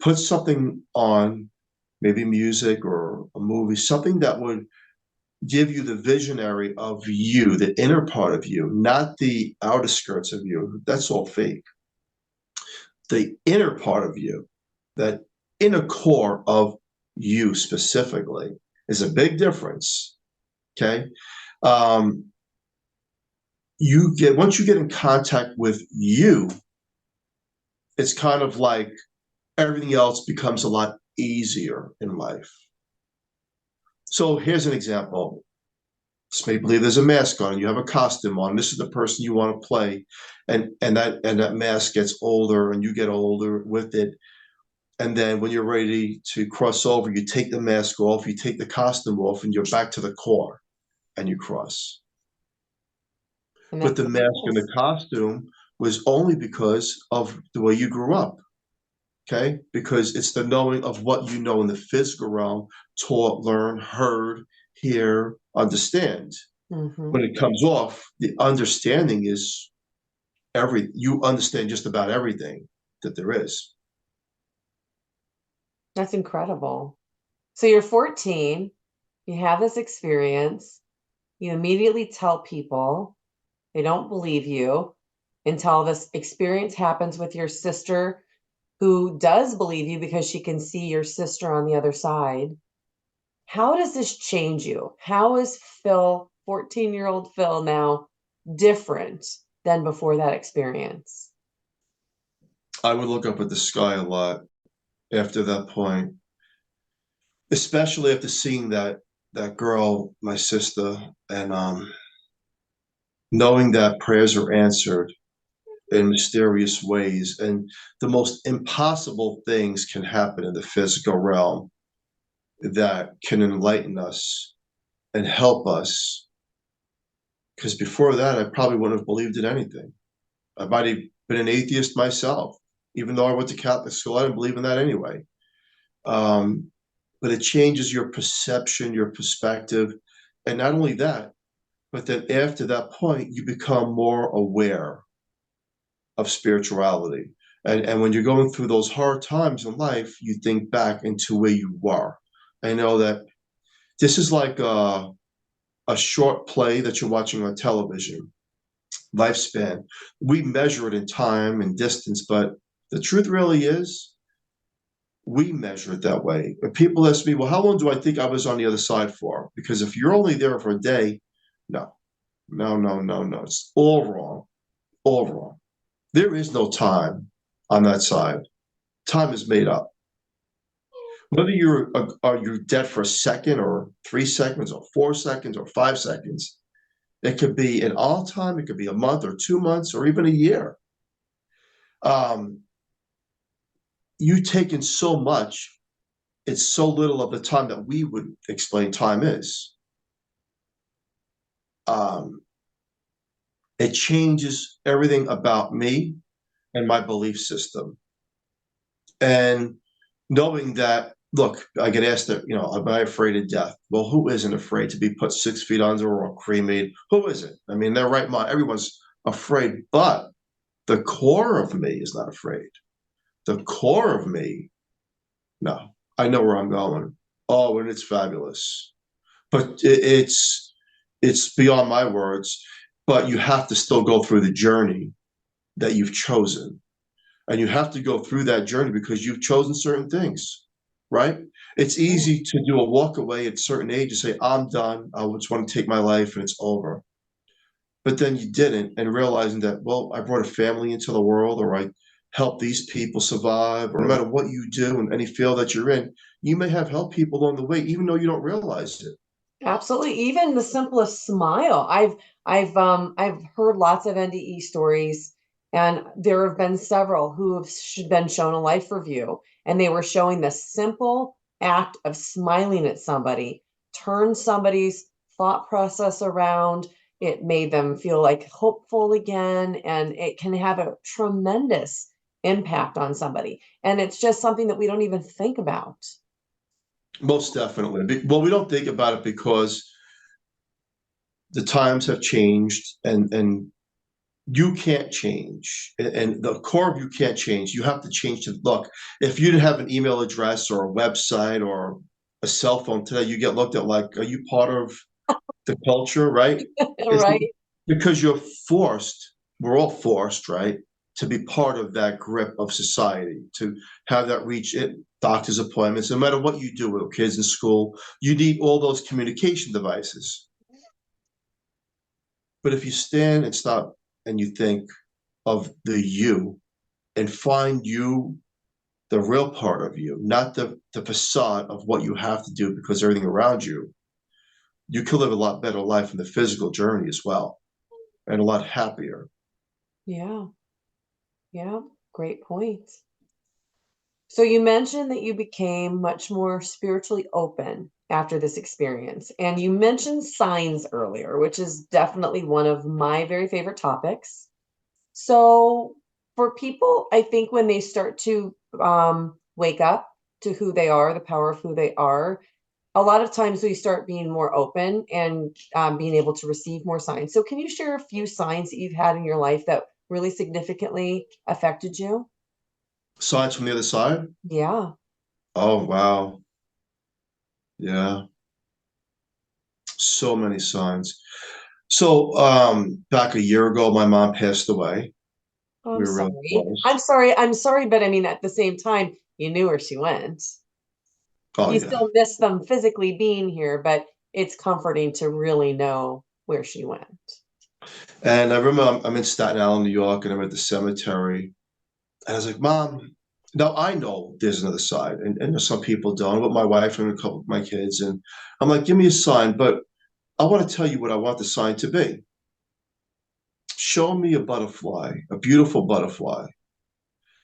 put something on, maybe music or a movie, something that would give you the visionary of you, the inner part of you, not the outer skirts of you. That's all fake. The inner part of you, that inner core of you specifically, is a big difference. Okay. Um, once you get in contact with you, it's kind of like everything else becomes a lot easier in life. So here's an example. Just may believe there's a mask on, you have a costume on, this is the person you want to play, and that mask gets older and you get older with it. And then when you're ready to cross over, you take the mask off, you take the costume off, and you're back to the core and you cross. And But that's the the mask and the purpose. costume was only because of the way you grew up. Okay, because it's the knowing of what you know in the physical realm, taught, learned, heard, hear, understand. Mm-hmm. When it comes off, the understanding is you understand just about everything that there is. That's incredible. So you're 14, you have this experience, you immediately tell people, they don't believe you until this experience happens with your sister, who does believe you because she can see your sister on the other side. How does this change you? How is Phil, 14-year-old Phil, now different than before that experience? I would look up at the sky a lot after that point, especially after seeing that girl, my sister, and knowing that prayers are answered in mysterious ways, and the most impossible things can happen in the physical realm that can enlighten us and help us. Because before that, I probably wouldn't have believed in anything. I might have been an atheist myself, even though I went to Catholic school. I didn't believe in that anyway. Um, but it changes your perception, your perspective, and not only that, but then after that point, you become more aware of spirituality. And when you're going through those hard times in life, you think back into where you were. I know that this is like a short play that you're watching on television, lifespan. We measure it in time and distance, but the truth really is we measure it that way. But people ask me, well, how long do I think I was on the other side for? Because if you're only there for a day, no, no, no, no, no. It's all wrong, all wrong. There is no time on that side. Time is made up. Whether you're dead for a second or 3 seconds or 4 seconds or 5 seconds, it could be an all time, it could be a month or 2 months or even a year. Um, you take in so much, it's so little of the time that we would explain time is. Um, it changes everything about me and my belief system. And knowing that, look, I get asked that, am I afraid of death? Well, who isn't afraid to be put 6 feet under or cremated? Who isn't? I mean, they're right mind. Everyone's afraid, but the core of me is not afraid. The core of me, no, I know where I'm going. Oh, and it's fabulous. But it's beyond my words. But you have to still go through the journey that you've chosen. And you have to go through that journey because you've chosen certain things, right? It's easy to do a walk away at a certain age and say, I'm done. I just want to take my life and it's over. But then you didn't, and realizing that, well, I brought a family into the world, or I helped these people survive, or no matter what you do in any field that you're in, you may have helped people along the way, even though you don't realize it. Absolutely. Even the simplest smile. I've heard lots of NDE stories, and there have been several who have been shown a life review, and they were showing the simple act of smiling at somebody turn somebody's thought process around. It made them feel like hopeful again, and it can have a tremendous impact on somebody. And it's just something that we don't even think about. Most definitely. Well, we don't think about it because the times have changed, and you can't change, and the core of you can't change. You have to change to look. If you didn't have an email address or a website or a cell phone today, you get looked at like, are you part of the culture, right? It's Right? because you're forced, we're all forced, right, to be part of that grip of society, to have that reach it, doctor's appointments, no matter what you do with kids in school, you need all those communication devices. But if you stand and stop and you think of the you and find you, the real part of you, not the facade of what you have to do because everything around you, you can live a lot better life in the physical journey as well, and a lot happier. Yeah. Yeah. Great point. So you mentioned that you became much more spiritually open after this experience. And you mentioned signs earlier, which is definitely one of my very favorite topics. So for people, I think when they start to wake up to who they are, the power of who they are, a lot of times we start being more open and being able to receive more signs. So can you share a few signs that you've had in your life that really significantly affected you? Sides from the other side? Yeah. Oh, wow. Yeah. So many signs. So, back a year ago, my mom passed away. Oh, I'm We were really sorry. I'm close. sorry. I'm sorry, but I mean, at the same time, you knew where she went. Oh, You yeah. still miss them physically being here, but it's comforting to really know where she went. And I remember I'm in Staten Island, New York, and I'm at the cemetery. And I was like, Mom, now I know there's another side, and some people don't, but my wife and a couple of my kids. And I'm like, give me a sign, but I want to tell you what I want the sign to be. Show me a butterfly, a beautiful butterfly.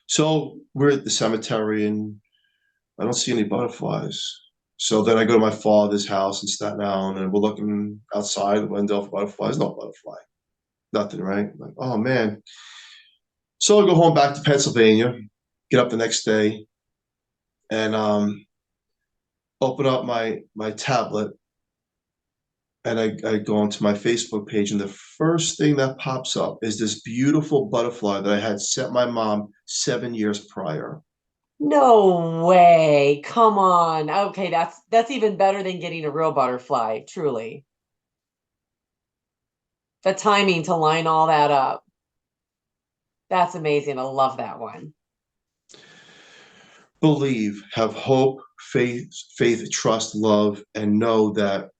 So we're at the cemetery, and I don't see any butterflies. So then I go to my father's house in Staten Island, and we're looking outside the window for butterflies. No butterfly, nothing, right? I'm like, oh man. So I go home back to Pennsylvania, get up the next day, and open up my tablet, and I go onto my Facebook page, and the first thing that pops up is this beautiful butterfly that I had sent my mom 7 years prior. No way. Come on. Okay, that's even better than getting a real butterfly, truly. The timing to line all that up. That's amazing. I love that one. Believe, have hope, faith, trust, love, and know that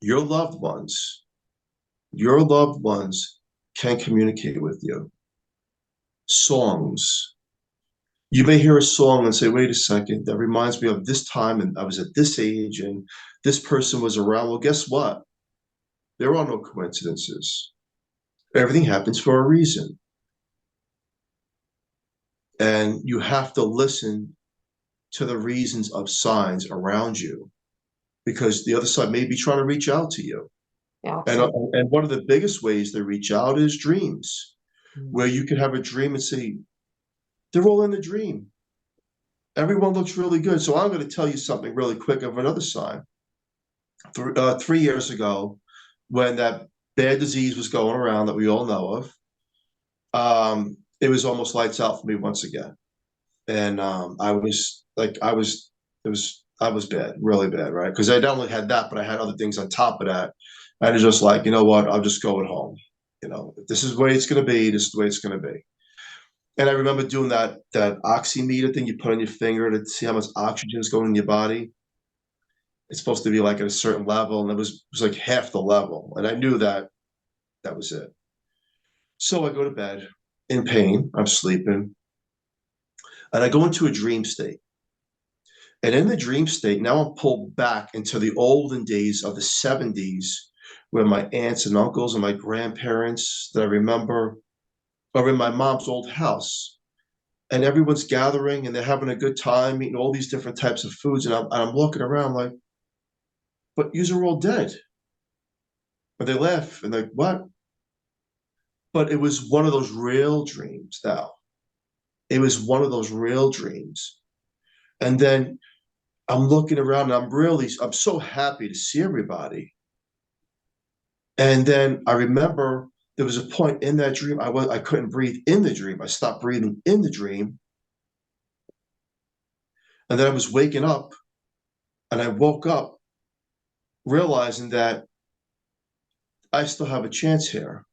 your loved ones, your loved ones can communicate with you. Songs. You may hear a song and say, wait a second, that reminds me of this time, and I was at this age, and this person was around. Well, guess what? There are no coincidences. Everything happens for a reason. And you have to listen to the reasons of signs around you because the other side may be trying to reach out to you. Absolutely. And one of the biggest ways they reach out is dreams, where you can have a dream and say, they're all in the dream. Everyone looks really good. So I'm going to tell you something really quick of another sign. 3 years ago, when that bad disease was going around that we all know of, it was almost lights out for me once again. And I was like, I was bad, really bad, right? Because I not only had that, but I had other things on top of that. I was just like, you know what? I'll just go at home. You know, if this is the way it's going to be. This is the way it's going to be. And I remember doing that oximeter thing you put on your finger to see how much oxygen is going in your body. It's supposed to be like at a certain level, and it was like half the level. And I knew that that was it. So I go to bed in pain. I'm sleeping, and I go into a dream state. And in the dream state, now I'm pulled back into the olden days of the 70s, where my aunts and uncles and my grandparents that I remember are in my mom's old house. And everyone's gathering and they're having a good time, eating all these different types of foods. And I'm looking around like, but yous are all dead. And they laugh and like, what? But it was one of those real dreams now. It was one of those real dreams. And then I'm looking around and I'm so happy to see everybody. And then I remember there was a point in that dream I couldn't breathe in the dream. I stopped breathing in the dream. And then I was waking up and I woke up realizing that I still have a chance here.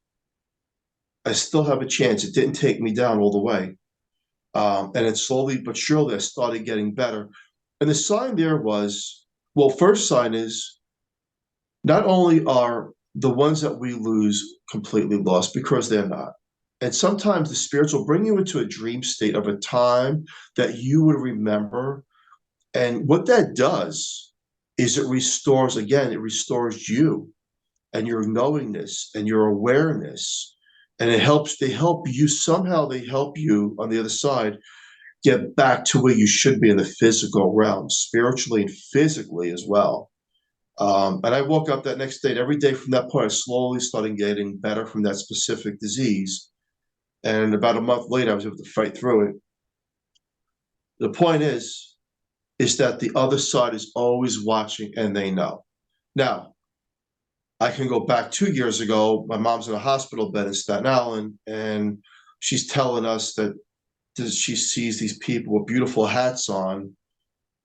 I still have a chance. It didn't take me down all the way. And it slowly but surely I started getting better. And the sign there was, well, first sign is not only are the ones that we lose completely lost, because they're not. And sometimes the spirits will bring you into a dream state of a time that you would remember. And what that does is it restores you and your knowingness and your awareness. And they help you somehow, they help you on the other side get back to where you should be in the physical realm, spiritually and physically as well. And I woke up that next day, and every day from that point, I slowly started getting better from that specific disease. And about a month later, I was able to fight through it. The point is that the other side is always watching and they know. Now, I can go back 2 years ago. My mom's in a hospital bed in Staten Island, and she's telling us that she sees these people with beautiful hats on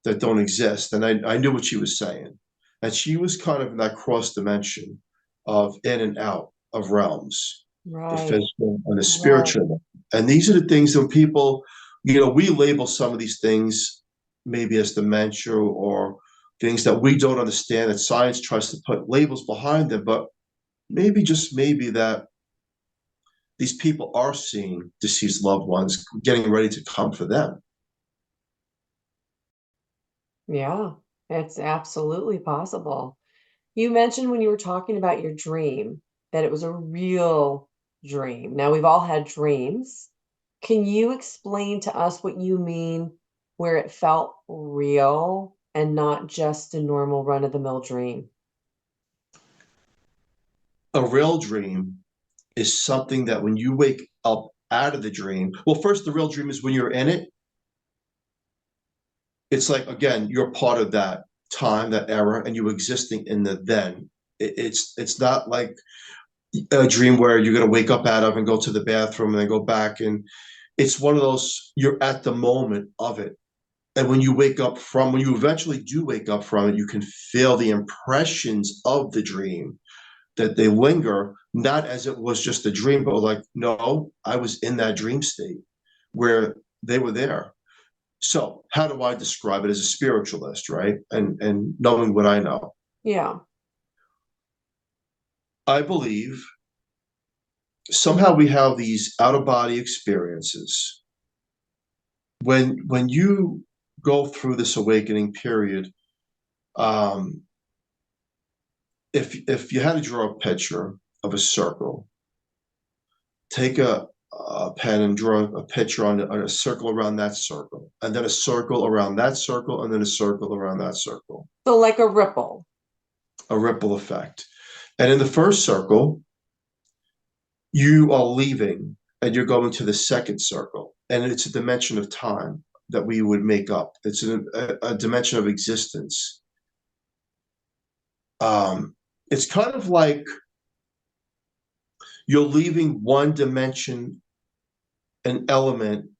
that don't exist. And I knew what she was saying. And she was kind of in that cross dimension of in and out of realms, the Right. physical and the Right. spiritual. And these are the things that people, we label some of these things maybe as dementia or things that we don't understand, that science tries to put labels behind them. But maybe, just maybe, that these people are seeing deceased loved ones getting ready to come for them. Yeah, it's absolutely possible. You mentioned when you were talking about your dream that it was a real dream. Now, we've all had dreams. Can you explain to us what you mean where it felt real and not just a normal run-of-the-mill dream? A real dream is something that when you wake up out of the dream, well, first, the real dream is when you're in it. It's like, again, you're part of that time, that era, and you existing in the then. It's not like a dream where you're going to wake up out of and go to the bathroom and then go back. And it's one of those, you're at the moment of it. And when when you eventually do wake up from it, you can feel the impressions of the dream, that they linger, not as it was just a dream, but like, no, I was in that dream state where they were there. So how do I describe it as a spiritualist, right? And knowing what I know, Yeah. I believe somehow we have these out of body experiences. When you go through this awakening period, um, if you had to draw a picture of a circle, take a pen and draw a picture on a circle around that circle, and then a circle around that circle, and then a circle around that circle, So like a ripple. a ripple effect. And in the first circle, you are leaving and you're going to the second circle. And it's a dimension of time that we would make up. It's a dimension of existence. It's kind of like you're leaving one dimension, an element,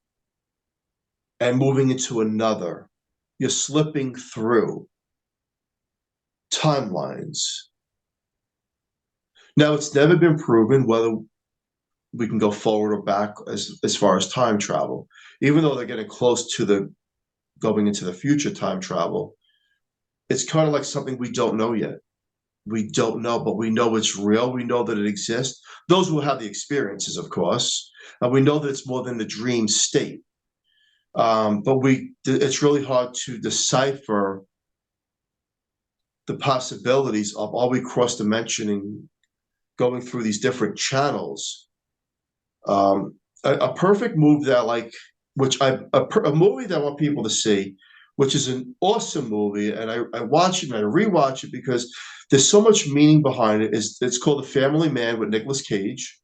and moving into another. You're slipping through timelines. Now, it's never been proven whether we can go forward or back as far as time travel, even though they're getting close to the going into the future time travel. It's kind of like something we don't know yet. We don't know, but we know it's real. We know that it exists. Those who have the experiences, of course, and we know that it's more than the dream state. But it's really hard to decipher the possibilities of, are we cross dimensioning, going through these different channels. A perfect move that I like, a movie that I want people to see, which is an awesome movie, and I watch it and I rewatch it because there's so much meaning behind it. It's called The Family Man with Nicolas Cage.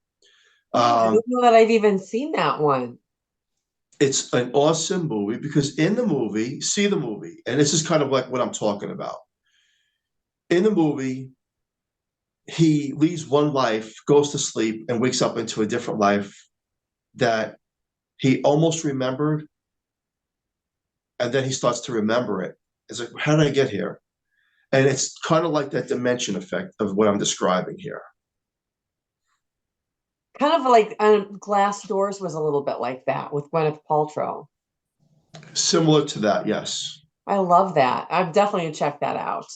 Oh, I Um, don't know that I've even seen that one. It's an awesome movie because in the movie, see the movie, and this is kind of like what I'm talking about. In the movie, he leaves one life, goes to sleep, and wakes up into a different life that he almost remembered, and then he starts to remember it. It's like, how did I get here? And it's kind of like that dimension effect of what I'm describing here. Kind of like Glass Doors was a little bit like that with Gwyneth Paltrow. Similar to that, yes. I love that. I'm definitely gonna check that out.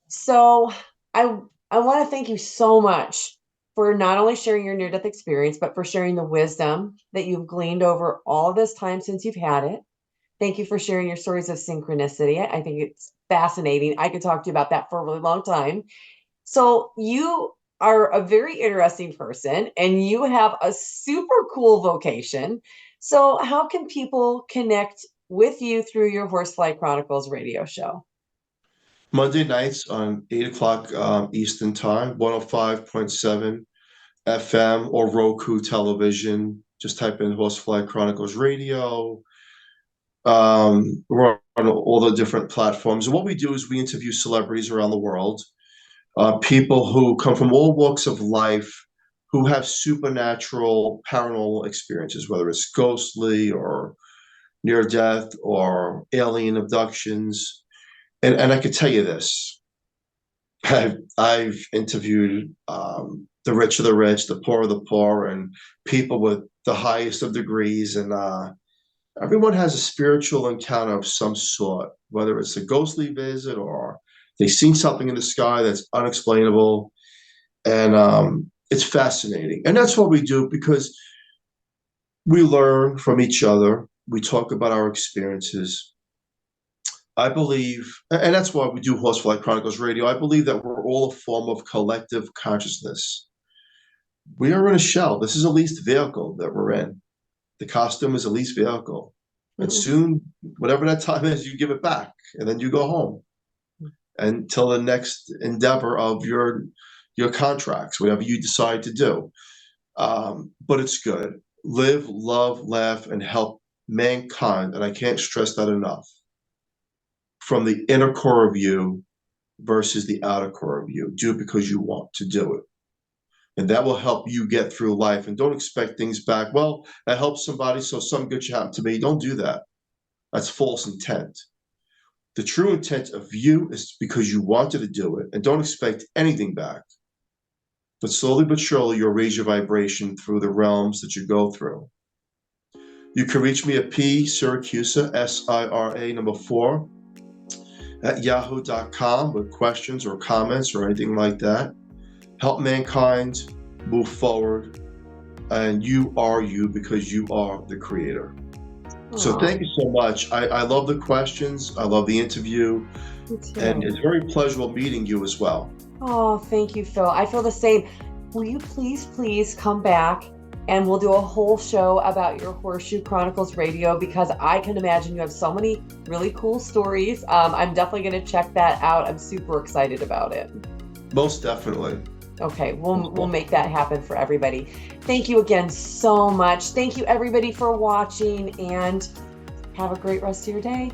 So I I want to thank you so much for not only sharing your near-death experience, but for sharing the wisdom that you've gleaned over all this time since you've had it. Thank you for sharing your stories of synchronicity. I think it's fascinating. I could talk to you about that for a really long time. So you are a very interesting person and you have a super cool vocation. So how can people connect with you through your Horsefly Chronicles radio show? Monday nights on 8 o'clock Eastern Time, 105.7 FM or Roku television. Just type in Horsefly Chronicles Radio. We're on all the different platforms. And what we do is we interview celebrities around the world, people who come from all walks of life, who have supernatural, paranormal experiences, whether it's ghostly or near death or alien abductions. And I could tell you this. I've interviewed the rich of the rich, the poor of the poor, and people with the highest of degrees. And everyone has a spiritual encounter of some sort, whether it's a ghostly visit or they've seen something in the sky that's unexplainable. And it's fascinating. And that's what we do because we learn from each other. We talk about our experiences. I believe, and that's why we do Horsefly Chronicles Radio. I believe that we're all a form of collective consciousness. We are in a shell. This is a leased vehicle that we're in. The costume is a leased vehicle. And soon, whatever that time is, you give it back and then you go home until the next endeavor of your contracts, whatever you decide to do. But it's good. Live, love, laugh, and help mankind. And I can't stress that enough. From the inner core of you versus the outer core of you. Do it because you want to do it. And that will help you get through life. And don't expect things back. Well, I helped somebody, so something good should happen to me. Don't do that. That's false intent. The true intent of you is because you wanted to do it, and don't expect anything back. But slowly but surely, you'll raise your vibration through the realms that you go through. You can reach me at P Siracusa, SIRA number 4, at yahoo.com with questions or comments or anything like that. Help mankind move forward, and you are you because you are the creator. So thank you so much. I love the questions. I love the interview. And it's very pleasurable meeting you as well. Oh, thank you, Phil. I feel the same. Will you please come back and we'll do a whole show about your Horseshoe Chronicles radio because I can imagine you have so many really cool stories. I'm definitely going to check that out. I'm super excited about it. Most definitely. Okay, we'll make that happen for everybody. Thank you again so much. Thank you everybody for watching and have a great rest of your day.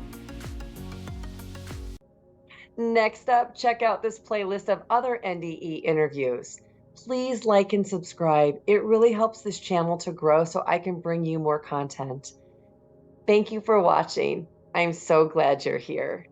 Next up, check out this playlist of other NDE interviews. Please like and subscribe. It really helps this channel to grow so I can bring you more content. Thank you for watching. I'm so glad you're here.